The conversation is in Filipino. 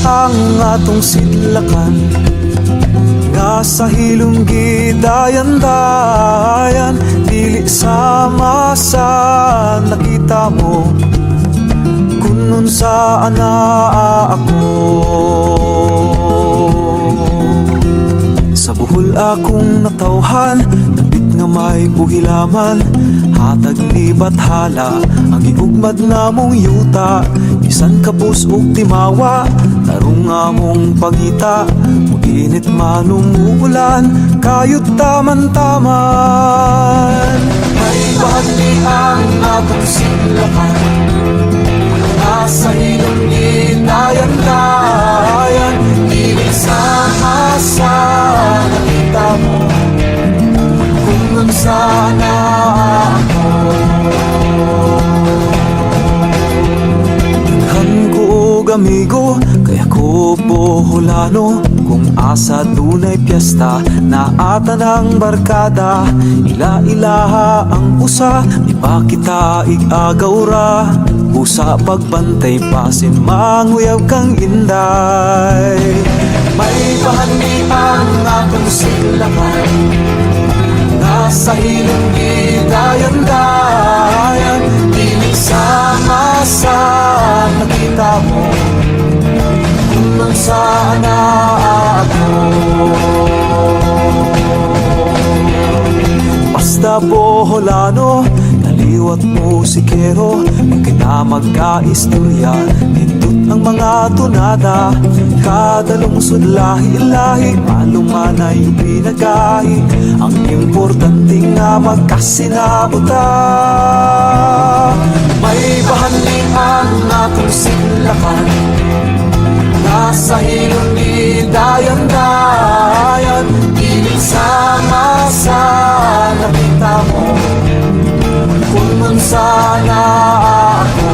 Ang atong sidlakan nga sa hilong gidayan-dayan, dili sama sa nakita mo kunon sa ana ako. Sa buhol akong natawhan, dapit nga may buhilaman, hatag ni bathala ang gigugmad namong yuta. Bisan kapus ug timawa, tarong among pangita, muginit manong ulan, kayod taman-taman. May bahagi ang atong sidlakan, nasa hilong ginayan-dayan, dili sama sa nakita mo kung sana ako. Amigo, kaya ko boholano, kung asa dunay piyesta na ata ng barkada, ila-ilaha ang usa, di ba kita igagawra, usa pagbantay pasin manguyab kang inday. May bahani ang atong sidlakan, nasa hilong gidayan-dayan, dili sama sa nakita mo kung sana ako. Basta boholano, naliwat mo si Kero, kung kita magka-istorya, nindot ang mga tunada, kada lungsod lahi-lahi, malumanay pinagahi, ang importante nga magkasinabuta. May bahani ang atong sidlakan, nasa hilong gidayan-dayan, dili sama sa nakita mo kung sana ako.